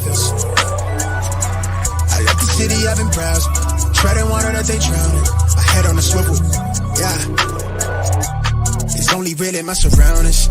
this. I left the city, I've been proud. Treading water that they drown. My head on a swivel, yeah. It's only real in my surroundings.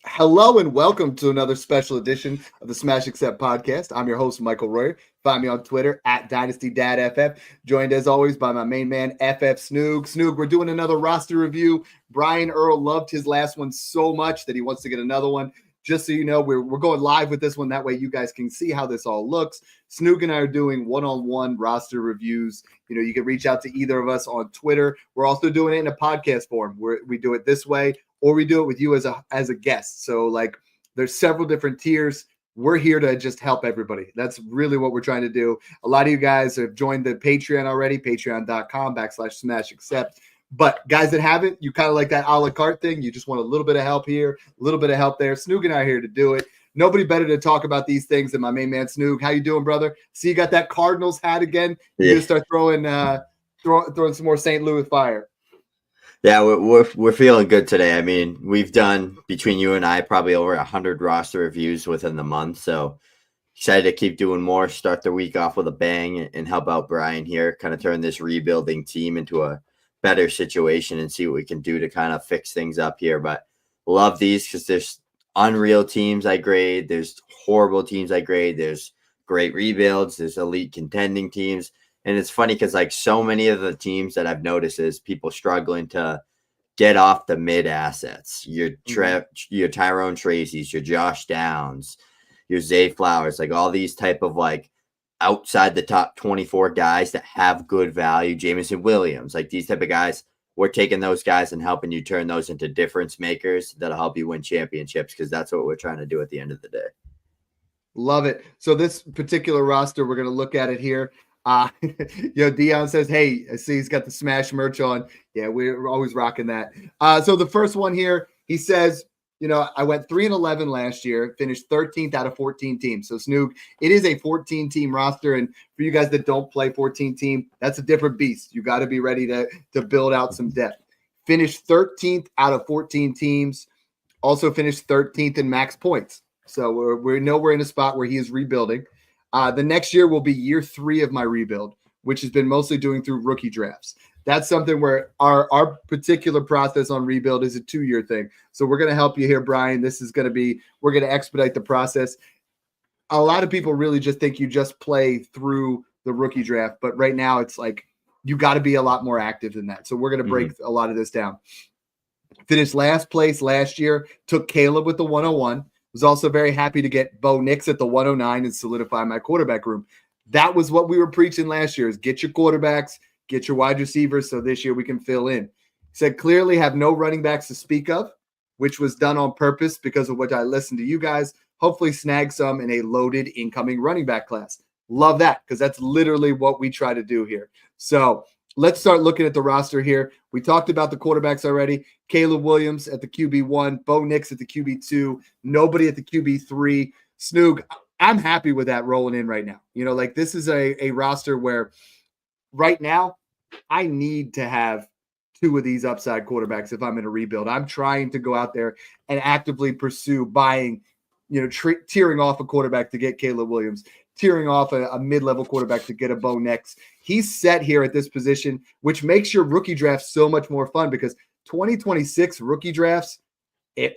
Hello and welcome to another special edition of the Smash Accept podcast. I'm your host, Michael Royer. Find me on Twitter at Dynasty Dad FF. Joined as always by my main man, FFSnoog. Snoog, we're doing another roster review. Brian Earl loved his last one so much that he wants to get another one. Just so you know, we're going live with this one. That way you guys can see how this all looks. Snoog and I are doing one-on-one roster reviews. You know, you can reach out to either of us on Twitter. We're also doing it in a podcast form where we do it this way, or we do it with you as a guest. So, like, there's several different tiers. We're here to just help everybody. That's really what we're trying to do. A lot of you guys have joined the Patreon already, patreon.com/smashaccept. But guys that haven't, you kind of like that a la carte thing. You just want a little bit of help here, a little bit of help there. Snoog and I are here to do it. Nobody better to talk about these things than my main man, Snoog. How you doing, brother? See, you got that Cardinals hat again. You just start throwing some more St. Louis fire. Yeah, we're feeling good today. I mean, we've done, between you and I, probably over 100 roster reviews within the month. So excited to keep doing more, start the week off with a bang, and help out Brian here, kind of turn this rebuilding team into a better situation and see what we can do to kind of fix things up here. But love these because there's unreal teams I grade. There's horrible teams I grade. There's great rebuilds. There's elite contending teams. And it's funny because, like, so many of the teams that I've noticed is people struggling to get off the mid assets. Your Tyrone Tracy's, your Josh Downs, your Zay Flowers, like all these type of, like, outside the top 24 guys that have good value. Jameson Williams, like these type of guys. We're taking those guys and helping you turn those into difference makers that'll help you win championships, because that's what we're trying to do at the end of the day. Love it. So this particular roster, we're going to look at it here. Dion says, hey, I see he's got the Smash merch on. Yeah, we're always rocking that. So the first one here, he says, I went 3-11 last year, finished 13th out of 14 teams. So Snoog, it is a 14-team roster. And for you guys that don't play 14-team, that's a different beast. You got to be ready to build out some depth. Finished 13th out of 14 teams. Also finished 13th in max points. So we know we're in a spot where he is rebuilding. The next year will be year 3 of my rebuild, which has been mostly doing through rookie drafts. That's something where our particular process on rebuild is a 2-year thing. So we're going to help you here, Brian. We're going to expedite the process. A lot of people really just think you just play through the rookie draft, but right now it's like you got to be a lot more active than that. So we're going to break a lot of this down. Finished last place last year, took Caleb with the 101. Was also very happy to get Bo Nix at the 109 and solidify my quarterback room. That was what we were preaching last year, is get your quarterbacks, get your wide receivers, so this year we can fill in. He said clearly have no running backs to speak of, which was done on purpose because of what I listened to you guys. Hopefully snag some in a loaded incoming running back class. Love that, because that's literally what we try to do here. So let's start looking at the roster here. We talked about the quarterbacks already. Caleb Williams at the QB1, Bo Nix at the QB2, nobody at the QB3. Snoog, I'm happy with that rolling in right now. This is a roster where right now I need to have 2 of these upside quarterbacks if I'm in a rebuild. I'm trying to go out there and actively pursue buying, tearing off a quarterback to get Caleb Williams, tearing off a mid-level quarterback to get a Bo Nix. He's set here at this position, which makes your rookie draft so much more fun, because 2026 rookie drafts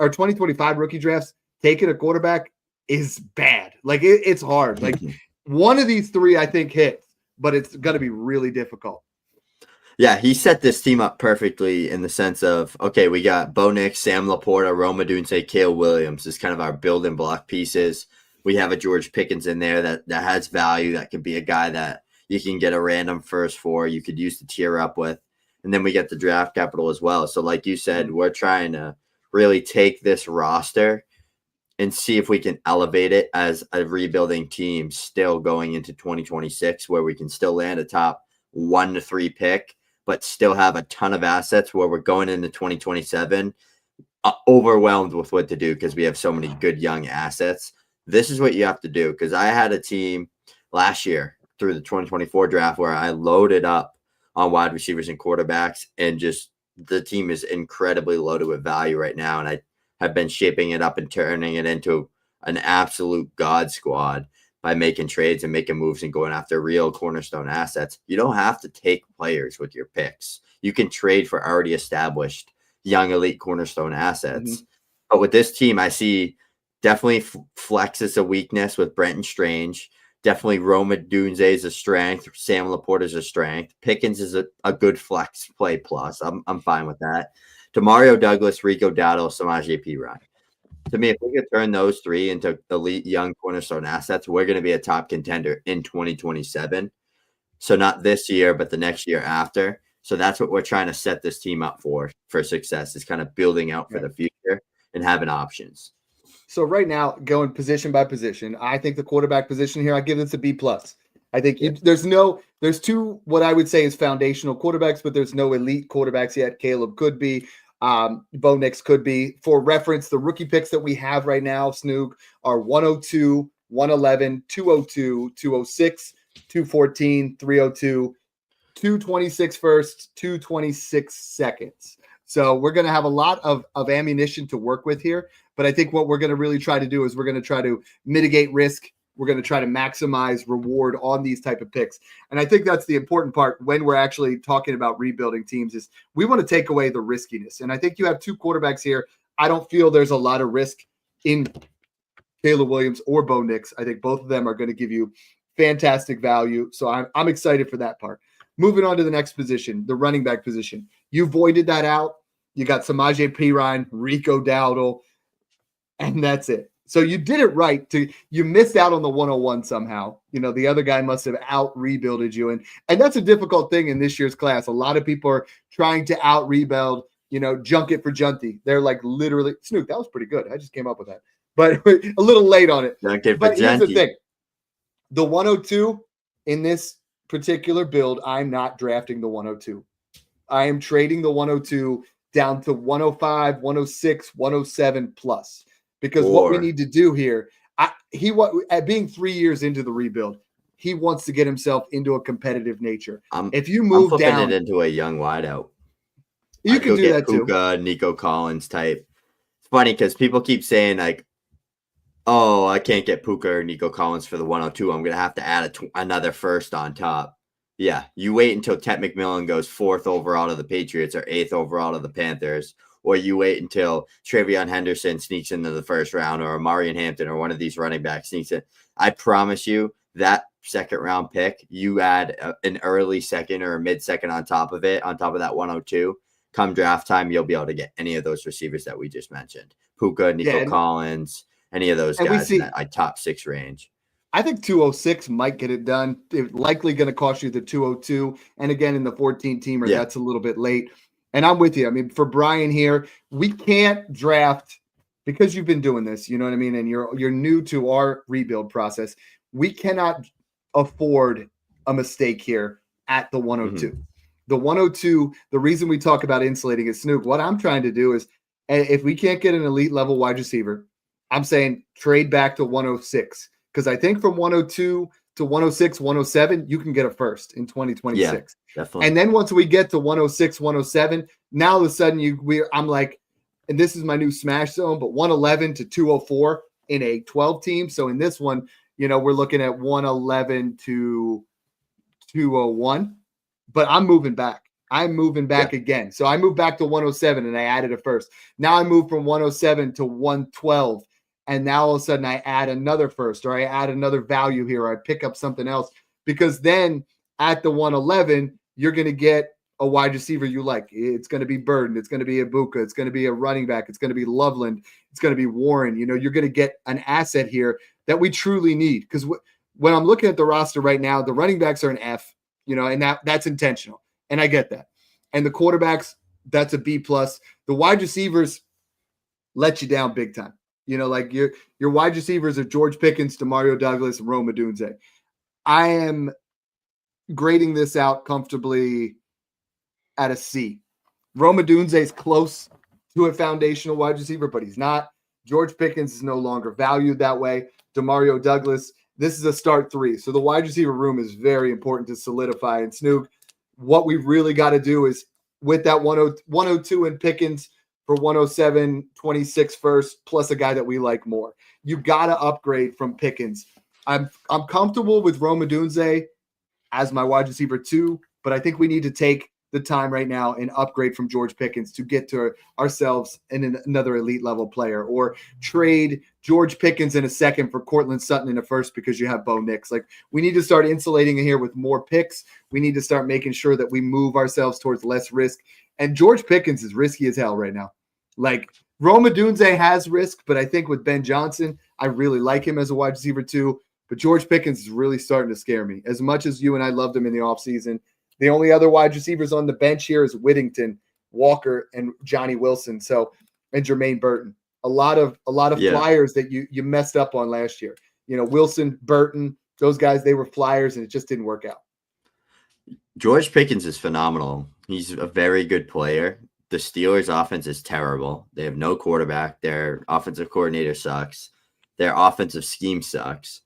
or 2025 rookie drafts, taking a quarterback is bad. Like it's hard. Like one of these 3, I think, hits, but it's going to be really difficult. Yeah, he set this team up perfectly in the sense of, okay, we got Bo Nix, Sam Laporta, Rome Odunze, Caleb Williams is kind of our building block pieces. We have a George Pickens in there that has value, that could be a guy that you can get a random first for, you could use to tier up with. And then we get the draft capital as well. So like you said, we're trying to really take this roster and see if we can elevate it as a rebuilding team still going into 2026, where we can still land a top 1 to 3 pick, but still have a ton of assets where we're going into 2027 overwhelmed with what to do because we have so many good young assets. This is what you have to do, because I had a team last year through the 2024 draft where I loaded up on wide receivers and quarterbacks, and just the team is incredibly loaded with value right now. And I have been shaping it up and turning it into an absolute God squad by making trades and making moves and going after real cornerstone assets. You don't have to take players with your picks. You can trade for already established young elite cornerstone assets. But with this team, I see definitely flex is a weakness with Brenton Strange. Definitely Roma Dunze is a strength. Sam Laporte is a strength. Pickens is a good flex play plus. I'm fine with that. Demario Douglas, Rico Dowdle, Samaje Perine. To me, if we could turn those three into elite young cornerstone assets, we're going to be a top contender in 2027. So not this year, but the next year after. So that's what we're trying to set this team up for success, is kind of building out for the future and having options. So right now, going position by position, I think the quarterback position here, I give this a B plus. I think there's two, what I would say is foundational quarterbacks, but there's no elite quarterbacks yet. Caleb could be, Bo Nix could be. For reference, the rookie picks that we have right now, Snoog, are 102, 111, 202, 206, 214, 302, 226 firsts, 226 seconds. So we're going to have a lot of ammunition to work with here. But I think what we're going to really try to do is we're going to try to mitigate risk. We're going to try to maximize reward on these type of picks. And I think that's the important part when we're actually talking about rebuilding teams, is we want to take away the riskiness. And I think you have two quarterbacks here. I don't feel there's a lot of risk in Caleb Williams or Bo Nix. I think both of them are going to give you fantastic value. So I'm excited for that part. Moving on to the next position, the running back position. You voided that out. You got Samaje Perine, Rico Dowdle, and that's it. So you did it right. You missed out on the 101 somehow. The other guy must have out-rebuilded you. And that's a difficult thing in this year's class. A lot of people are trying to out-rebuild, junk it for Junty. They're like literally, Snoog, that was pretty good. I just came up with that. But a little late on it. But here's the thing. The 102 in this particular build, I'm not drafting the 102. I am trading the 102 down to 105, 106, 107 plus. Because what we need to do here, being 3 years into the rebuild, he wants to get himself into a competitive nature. If you move I'm down, it into a young wideout. You can do that Puka, too. Nico Collins type. It's funny because people keep saying like, "Oh, I can't get Puka or Nico Collins for the 102. I'm gonna have to add another first on top." Yeah, you wait until Ted McMillan goes 4th overall to the Patriots or 8th overall to the Panthers. Or you wait until Travion Henderson sneaks into the first round, or Marion Hampton or one of these running backs sneaks in. I promise you that second round pick, you add an early second or a mid second on top of it, on top of that 102. Come draft time, you'll be able to get any of those receivers that we just mentioned. Puka, Nico Collins, any of those guys in that top 6 range. I think 206 might get it done. It's likely going to cost you the 202. And again, in the 14-teamer, that's a little bit late. And I'm with you. I mean, for Brian here, we can't draft because you've been doing this, you know what I mean? And you're new to our rebuild process. We cannot afford a mistake here at the 102. Mm-hmm. The 102, the reason we talk about insulating is Snoog. What I'm trying to do is, if we can't get an elite level wide receiver, I'm saying trade back to 106. Because I think from 102 to 106, 107, you can get a first in 2026. Yeah, definitely. And then once we get to 106, 107, now all of a sudden I'm like, and this is my new smash zone, but 111 to 204 in a 12 team. So in this one, we're looking at 111 to 201, but I'm moving back. Again. So I moved back to 107 and I added a first. Now I moved from 107 to 112. And now all of a sudden I add another first, or I add another value here, or I pick up something else, because then at the 111, you're going to get a wide receiver you like. It's going to be Burden. It's going to be Ibuka. It's going to be a running back. It's going to be Loveland. It's going to be Warren. You're going to get an asset here that we truly need. Because when I'm looking at the roster right now, the running backs are an F, and that's intentional. And I get that. And the quarterbacks, that's a B plus. The wide receivers let you down big time. Like your wide receivers are George Pickens, Demario Douglas, and Roma Dunze. I am grading this out comfortably at a C. Roma Dunze is close to a foundational wide receiver, but he's not. George Pickens is no longer valued that way. Demario Douglas this is a start 3. So the wide receiver room is very important to solidify. And Snoog, what we really got to do is with that 102 in Pickens for 107, 26 first, plus a guy that we like more. You got to upgrade from Pickens. I'm comfortable with Rome Odunze as my wide receiver 2, but I think we need to take the time right now and upgrade from George Pickens to get to ourselves and another elite level player, or trade George Pickens in a second for Cortland Sutton in a first because you have Bo Nix. Like, we need to start insulating here with more picks. We need to start making sure that we move ourselves towards less risk. And George Pickens is risky as hell right now. Like, Rome Odunze has risk, but I think with Ben Johnson, I really like him as a wide receiver too. But George Pickens is really starting to scare me. As much as you and I loved him in the offseason, the only other wide receivers on the bench here is Whittington, Walker, and Johnny Wilson. So, and Jermaine Burton. A lot of flyers that you messed up on last year. You know, Wilson, Burton, those guys, they were flyers, and it just didn't work out. George Pickens is phenomenal. He's a very good player. The Steelers' offense is terrible. They have no quarterback. Their offensive coordinator sucks. Their offensive scheme sucks.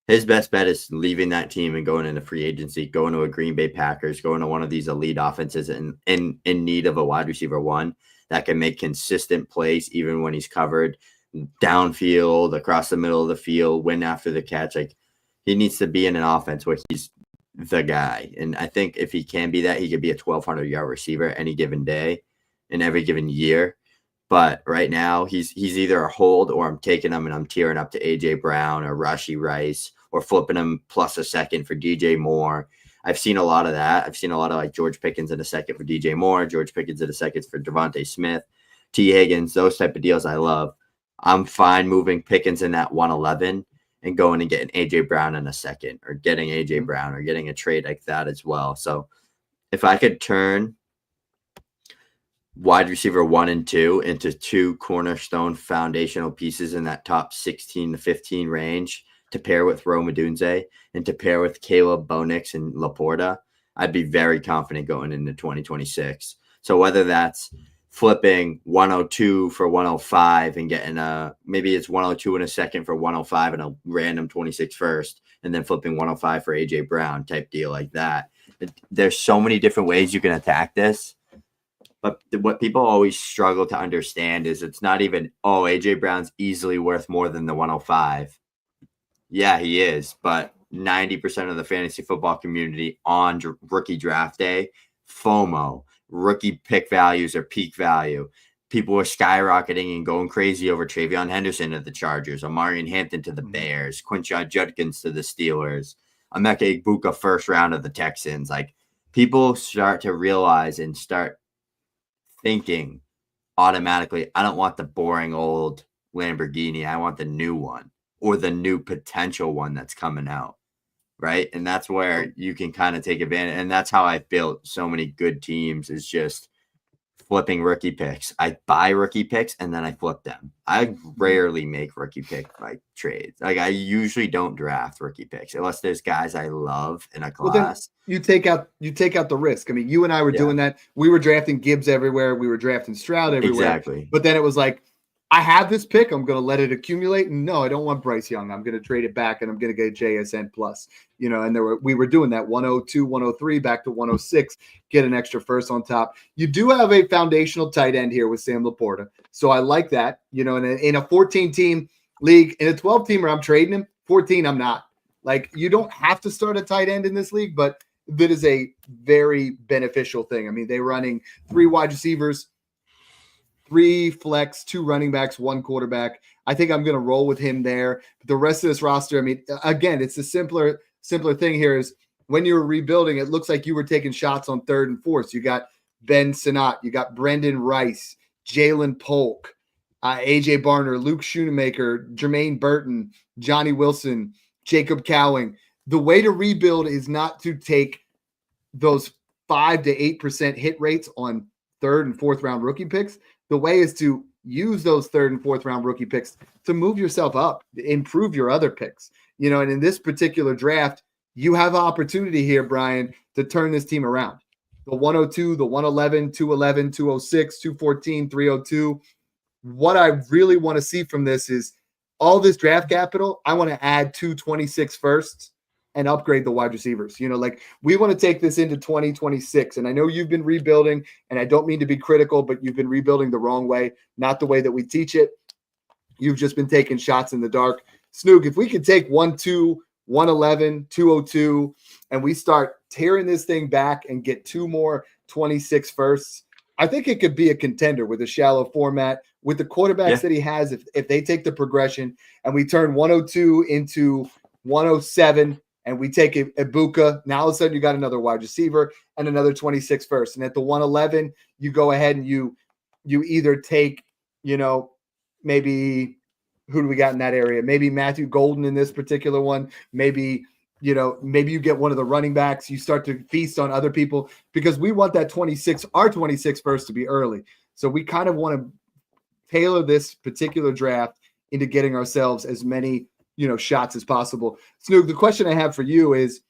His best bet is leaving that team and going into free agency, going to a Green Bay Packers, going to one of these elite offenses in need of a wide receiver 1 that can make consistent plays even when he's covered downfield, across the middle of the field, win after the catch. Like, he needs to be in an offense where he's the guy. And I think if he can be that, he could be a 1,200-yard receiver any given day in every given year. But right now, he's either a hold, or I'm taking him and I'm tearing up to A.J. Brown or Rashee Rice, or flipping him plus a second for DJ Moore. I've seen a lot of that. I've seen a lot of like George Pickens in a second for DJ Moore, George Pickens in a second for Devontae Smith, T. Higgins, those type of deals I love. I'm fine moving Pickens in that 111 and going and getting A.J. Brown in a second, or getting A.J. Brown, or getting a trade like that as well. So if I could turn wide receiver 1 and 2 into 2 cornerstone foundational pieces in that top 16 to 15 range, to pair with Rome Odunze and to pair with Caleb, Bo Nix, and Laporta, I'd be very confident going into 2026. So whether that's flipping 102 for 105 and getting maybe it's 102 in a second for 105 and a random 26 first, and then flipping 105 for A.J. Brown type deal like that. There's so many different ways you can attack this. But what people always struggle to understand is it's not even, A.J. Brown's easily worth more than the 105. Yeah, he is, but 90% of the fantasy football community on rookie draft day, FOMO, rookie pick values or peak value. People were skyrocketing and going crazy over Travion Henderson to the Chargers, Omarion Hampton to the Bears, Quinshon Judkins to the Steelers, Emeka Egbuka first round of the Texans. Like, people start to realize and start thinking automatically, I don't want the boring old Lamborghini. I want the new one, or the new potential one that's coming out, right? And that's where you can kind of take advantage. And that's how I built so many good teams, is just flipping rookie picks. I buy rookie picks and then I flip them. I rarely make rookie pick like trades. Like, I usually don't draft rookie picks unless there's guys I love in a class. Well, you take out the risk. I mean, you and I were doing that. We were drafting Gibbs everywhere. We were drafting Stroud everywhere. Exactly. But then it was like, I have this pick. I'm going to let it accumulate. And no, I don't want Bryce Young. I'm going to trade it back, and I'm going to get JSN plus. You know, and we were doing that 102, 103 back to 106, get an extra first on top. You do have a foundational tight end here with Sam Laporta, so I like that. You know, in a 14-team league, in a 12-teamer, I'm trading him. 14, I'm not. Like, you don't have to start a tight end in this league, but that is a very beneficial thing. I mean, they're running 3 wide receivers, 3 flex, 2 running backs, 1 quarterback. I think I'm going to roll with him there. The rest of this roster, I mean, again, it's a simpler thing here is when you were rebuilding, it looks like you were taking shots on 3rd and 4th. So you got Ben Sinnott, you got Brendan Rice, Jalen Polk, AJ Barner, Luke Schoonemaker, Jermaine Burton, Johnny Wilson, Jacob Cowing. The way to rebuild is not to take those 5 to 8% hit rates on 3rd and 4th round rookie picks. The way is to use those 3rd and 4th round rookie picks to move yourself up, improve your other picks. You know, and in this particular draft, you have an opportunity here, Brian, to turn this team around. The 102, the 111, 211, 206, 214, 302. What I really want to see from this is all this draft capital, I want to add 226 firsts and upgrade the wide receivers. Like we want to take this into 2026. And I know you've been rebuilding, and I don't mean to be critical, but you've been rebuilding the wrong way, not the way that we teach it. You've just been taking shots in the dark. Snoog, if we could take 1-2, 111, 202, and we start tearing this thing back and get 2 more 26 firsts, I think it could be a contender with a shallow format, with the quarterbacks that he has. If they take the progression and we turn 102 into 107 and we take Ibuka, now all of a sudden you got another wide receiver and another 26 first. And at the 111, you go ahead and you either take, maybe who do we got in that area? Maybe Matthew Golden in this particular one. Maybe you get one of the running backs. You start to feast on other people because we want that 26, our 26 first to be early. So we kind of want to tailor this particular draft into getting ourselves as many, shots as possible. Snoog, the question I have for you is,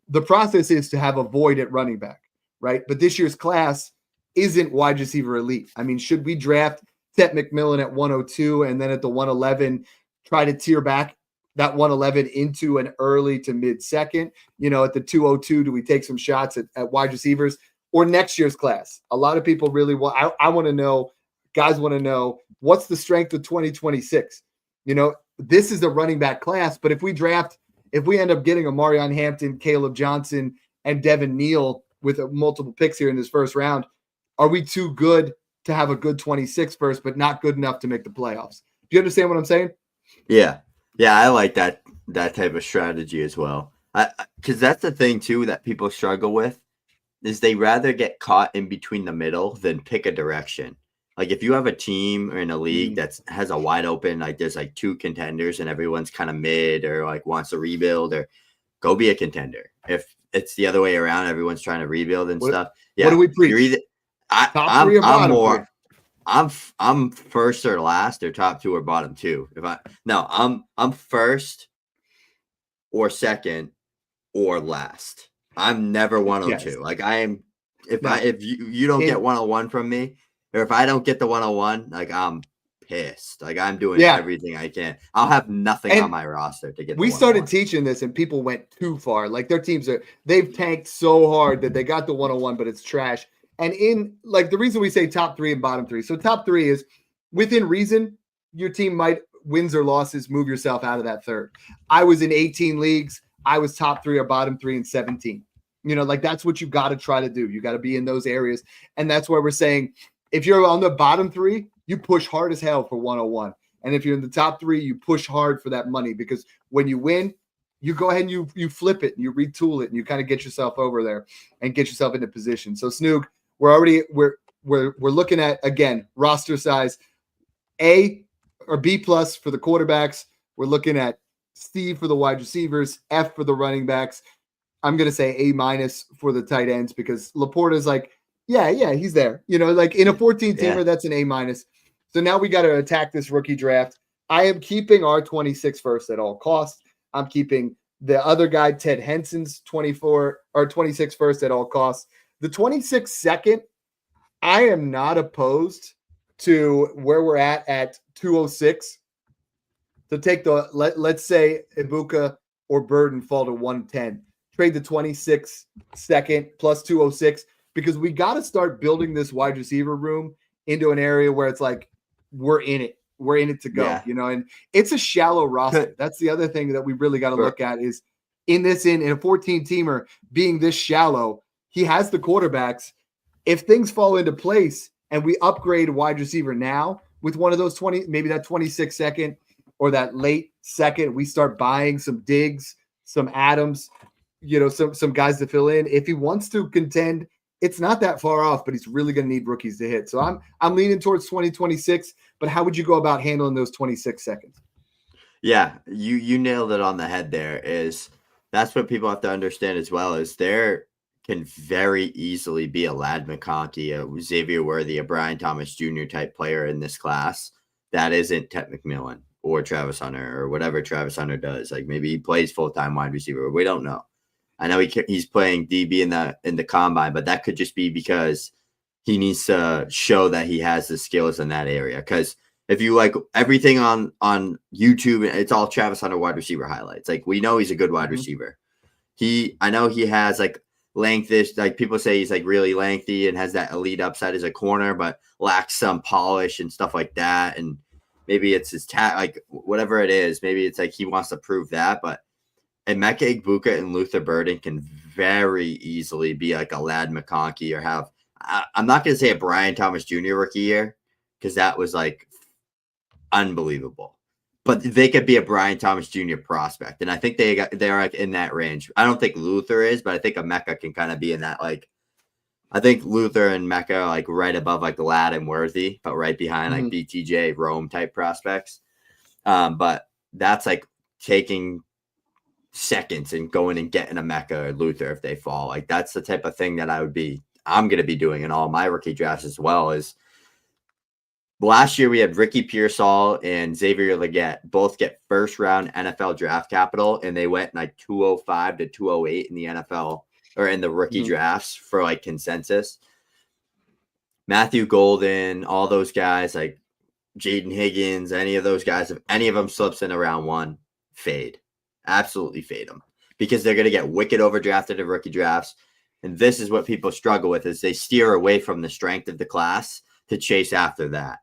the process is to have a void at running back, right? But this year's class isn't wide receiver elite. I mean, should we draft Tet McMillan at 102 and then at the 111 try to tear back that 111 into an early to mid second? At the 202, do we take some shots at wide receivers? Or next year's class? A lot of people really want, I want to know, guys want to know, what's the strength of 2026? This is a running back class, but if we end up getting a Marion Hampton, Caleb Johnson, and Devin Neal with multiple picks here in this first round, are we too good to have a good 26 first, but not good enough to make the playoffs? Do you understand what I'm saying? Yeah. Yeah, I like that type of strategy as well. Because that's the thing, too, that people struggle with, is they rather get caught in between the middle than pick a direction. Like if you have a team or in a league that has a wide open, like there's like 2 contenders and everyone's kind of mid or like wants to rebuild, or go be a contender. If it's the other way around, everyone's trying to rebuild and stuff. Yeah. What do we preach? You're either, I'm first or last, or top 2 or bottom 2. I'm first or second or last. I'm never 102. Like I am. If you don't get 101 from me, or if I don't get the 101, like I'm pissed. Like I'm doing everything I can. I'll have nothing on my roster to get. We started teaching this, and people went too far. Like their teams they've tanked so hard that they got the 101, but it's trash. And in like the reason we say top 3 and bottom 3. So top 3 is within reason. Your team might wins or losses move yourself out of that third. I was in 18 leagues. I was top 3 or bottom 3 in 17. Like that's what you got to try to do. You got to be in those areas, and that's why we're saying if you're on the bottom 3, you push hard as hell for 101. And if you're in the top 3, you push hard for that money, because when you win, you go ahead and you flip it and you retool it and you kind of get yourself over there and get yourself into position. So Snoog, we're looking at, again, roster size A or B plus for the quarterbacks. We're looking at C for the wide receivers, F for the running backs. I'm going to say A minus for the tight ends, because Laporta's like, yeah, he's there. Like in a 14-teamer, that's an A minus. So now we got to attack this rookie draft. I am keeping our 26 first at all costs. I'm keeping the other guy, Ted Henson's 24 or 26 first at all costs. The 26 second, I am not opposed to where we're at 206 to take the, let's say Ibuka or Burden fall to 110. Trade the 26 second plus 206. Because we got to start building this wide receiver room into an area where it's like we're in it to go, and it's a shallow roster. That's the other thing that we really got to look at is in a 14-teamer being this shallow, he has the quarterbacks. If things fall into place and we upgrade wide receiver now with one of those 20, maybe that 26 second or that late second, we start buying some Diggs, some Adams, some guys to fill in. If he wants to contend, it's not that far off, but he's really going to need rookies to hit. So I'm leaning towards 2026, but how would you go about handling those 26 seconds? Yeah, you nailed it on the head there. That's what people have to understand as well, is there can very easily be a Ladd McConkey, a Xavier Worthy, a Brian Thomas Jr. type player in this class that isn't Tet McMillan or Travis Hunter or whatever Travis Hunter does. Like maybe he plays full-time wide receiver. We don't know. I know he's playing DB in the combine, but that could just be because he needs to show that he has the skills in that area. Because If you like everything on YouTube, it's all Travis Hunter wide receiver highlights. Like we know he's a good wide receiver. I know he has like lengthish, like people say he's like really lengthy and has that elite upside as a corner, but lacks some polish and stuff like that. And maybe it's his like whatever it is, maybe it's like he wants to prove that. But Emeka Egbuka and Luther Burden can very easily be like a Ladd McConkey or have, I'm not going to say a Brian Thomas Jr. rookie year because that was like unbelievable. But they could be a Brian Thomas Jr. prospect. And I think they're like in that range. I don't think Luther is, but I think Emeka can kind of be in that, like, I think Luther and Mecca are like right above like Ladd and Worthy, but right behind like BTJ, Rome type prospects. But that's like taking seconds and going and getting a Mecca or Luther if they fall. Like that's the type of thing that I'm going to be doing in all my rookie drafts as well. Is last year we had Ricky Pearsall and Xavier Legette both get first round NFL draft capital, and they went like 205 to 208 in the NFL or in the rookie drafts for like consensus. Matthew Golden, all those guys like Jaden Higgins, any of those guys, if any of them slips in around one, fade. Absolutely fade them because they're going to get wicked overdrafted in rookie drafts. And this is what people struggle with is they steer away from the strength of the class to chase after that.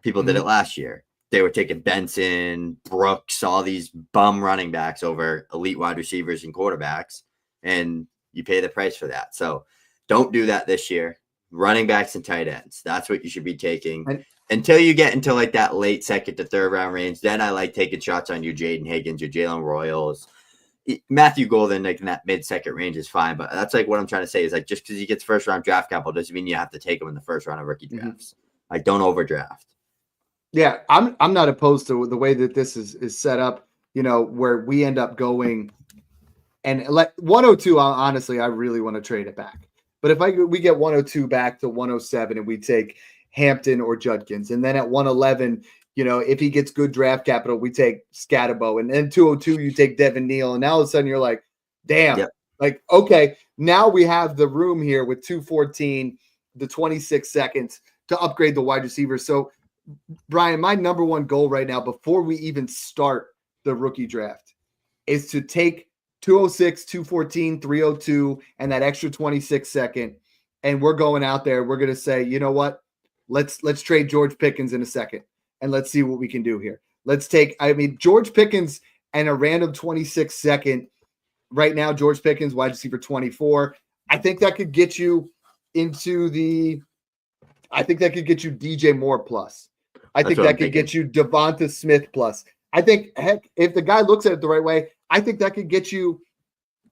People did it last year. They were taking Benson, Brooks, all these bum running backs over elite wide receivers and quarterbacks, and you pay the price for that. So don't do that this year. Running backs and tight ends. That's what you should be taking. Until you get into like that late second to third round range, then I like taking shots on your Jaden Higgins, your Jalen Royals. Matthew Golden, like in that mid-second range is fine, but that's like what I'm trying to say is like just because he gets first round draft capital doesn't mean you have to take him in the first round of rookie drafts. Like don't overdraft. Yeah, I'm not opposed to the way that this is set up, you know, where we end up going and like 102, honestly, I really want to trade it back. But if we get 102 back to 107 and we take Hampton or Judkins, and then at 111, you know, if he gets good draft capital, we take Scatterbo, and then 202, you take Devin Neal, and now all of a sudden you're like, damn, like, okay, now we have the room here with 214, the 26 seconds to upgrade the wide receiver. So, Brian, my number one goal right now, before we even start the rookie draft, is to take 206, 214, 302, and that extra 26 second, and we're going out there. We're going to say, you know what? Let's trade George Pickens in a second, and let's see what we can do here. Let's take, George Pickens and a random 26 second. Right now, George Pickens, wide receiver 24. I think that could get you DJ Moore plus. I think that could get you Devonta Smith plus. I think, heck, if the guy looks at it the right way, I think that could get you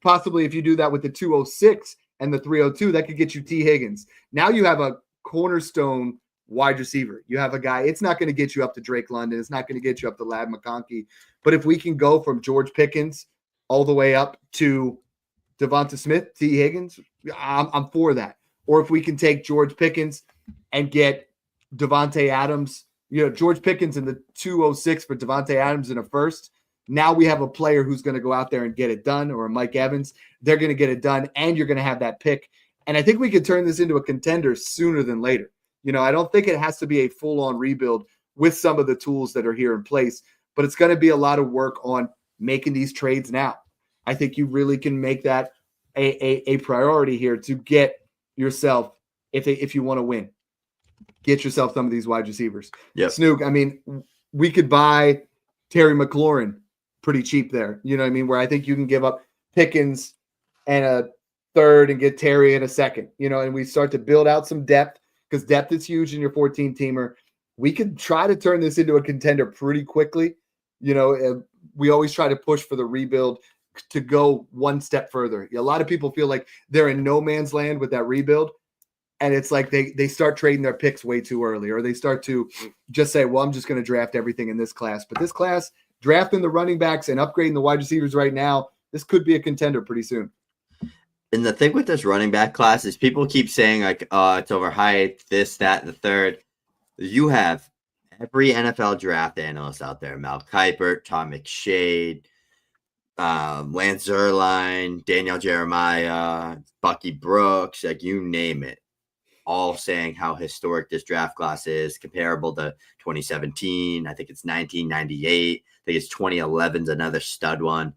possibly, if you do that with the 206 and the 302, that could get you T. Higgins. Now you have a cornerstone wide receiver. You have a guy, it's not going to get you up to Drake London. It's not going to get you up to Ladd McConkey. But if we can go from George Pickens all the way up to Devonta Smith, T. Higgins, I'm for that. Or if we can take George Pickens and get Devontae Adams, you know, George Pickens in the 206 for Devontae Adams in a first. Now we have a player who's going to go out there and get it done, or a Mike Evans. They're going to get it done, and you're going to have that pick. And I think we could turn this into a contender sooner than later. You know, I don't think it has to be a full-on rebuild with some of the tools that are here in place, but it's going to be a lot of work on making these trades now. I think you really can make that a priority here to get yourself, if you want to win, get yourself some of these wide receivers. Yeah, Snoog, we could buy Terry McLaurin pretty cheap there. You know what I mean? Where I think you can give up Pickens and a third and get Terry in a second, you know, and we start to build out some depth, because depth is huge in your 14-teamer. We could try to turn this into a contender pretty quickly. You know, we always try to push for the rebuild to go one step further. A lot of people feel like they're in no man's land with that rebuild. And it's like they start trading their picks way too early, or they start to just say, well, I'm just going to draft everything in this class. But this class, drafting the running backs and upgrading the wide receivers right now, this could be a contender pretty soon. And the thing with this running back class is people keep saying like, it's overhyped, this, that, the third. You have every NFL draft analyst out there, Mel Kiper, Tom McShade, Lance Zierlein, Daniel Jeremiah, Bucky Brooks, like you name it. all saying how historic this draft class is, comparable to 2017. I think it's 1998. I think it's 2011's another stud one.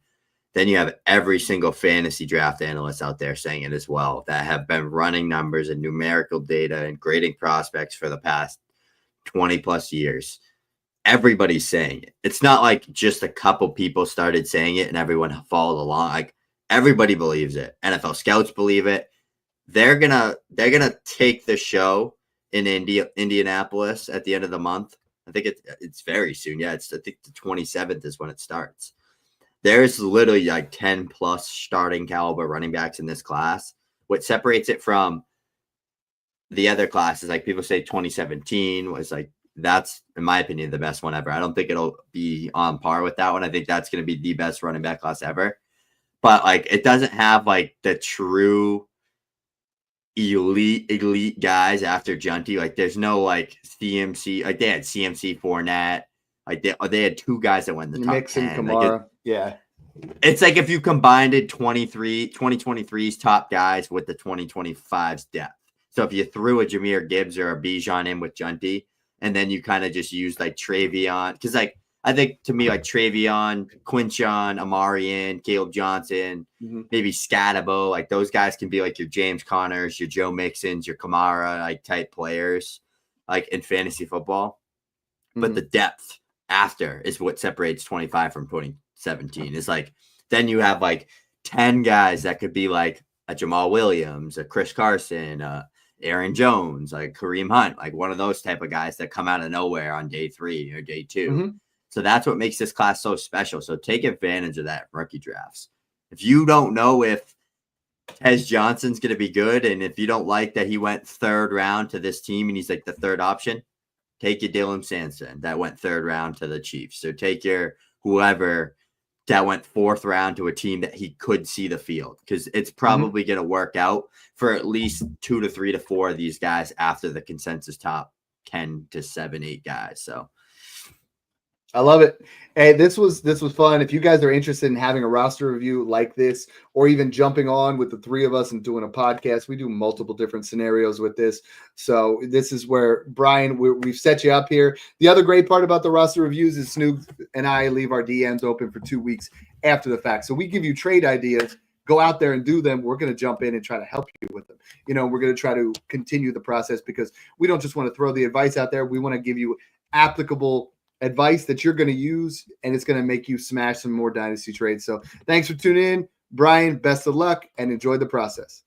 Then you have every single fantasy draft analyst out there saying it as well, that have been running numbers and numerical data and grading prospects for the past 20 plus years. Everybody's saying it. It's not like just a couple people started saying it and everyone followed along. Like, everybody believes it. NFL scouts believe it. They're gonna take the show in Indianapolis at the end of the month. I think it's very soon. Yeah, I think the 27th is when it starts. There's literally like 10 plus starting caliber running backs in this class. What separates it from the other classes, like people say 2017 was like, that's, in my opinion, the best one ever. I don't think it'll be on par with that one. I think that's going to be the best running back class ever. But like, it doesn't have like the true elite guys after Junty. Like, there's no like CMC. Like, they had CMC Fournette. Like, they had two guys that went in the top Mixon, 10. Kamara. Like, Yeah. It's like if you combined 2023's top guys with the 2025's depth. So if you threw a Jahmyr Gibbs or a Bijan in with Junty, and then you kind of just use like Travion, because like I think to me like Travion, Quinchon, Amarian, Caleb Johnson, maybe Scatabo, like those guys can be like your James Connors, your Joe Mixons, your Kamara like type players, like in fantasy football. But the depth after is what separates 25 from 2017. Is like then you have like 10 guys that could be like a Jamal Williams, a Chris Carson, Aaron Jones, like Kareem Hunt, like one of those type of guys that come out of nowhere on day 3 or day 2. So that's what makes this class so special. So take advantage of that rookie drafts. If you don't know if Tez Johnson's going to be good, and if you don't like that he went 3rd round to this team and he's like the 3rd option, take your Dylan Sampson that went 3rd round to the Chiefs. So take your whoever that went 4th round to a team that he could see the field, because it's probably going to work out for at least 2 to 3 to 4 of these guys after the consensus top 10 to 7, 8 guys. So I love it. Hey, this was fun. If you guys are interested in having a roster review like this, or even jumping on with the 3 of us and doing a podcast, we do multiple different scenarios with this. So this is where, Brian, we've set you up here. The other great part about the roster reviews is Snoog and I leave our DMs open for 2 weeks after the fact. So we give you trade ideas. Go out there and do them. We're going to jump in and try to help you with them. You know, we're going to try to continue the process, because we don't just want to throw the advice out there. We want to give you applicable advice that you're going to use, and it's going to make you smash some more dynasty trades. So thanks for tuning in. Brian, best of luck and enjoy the process.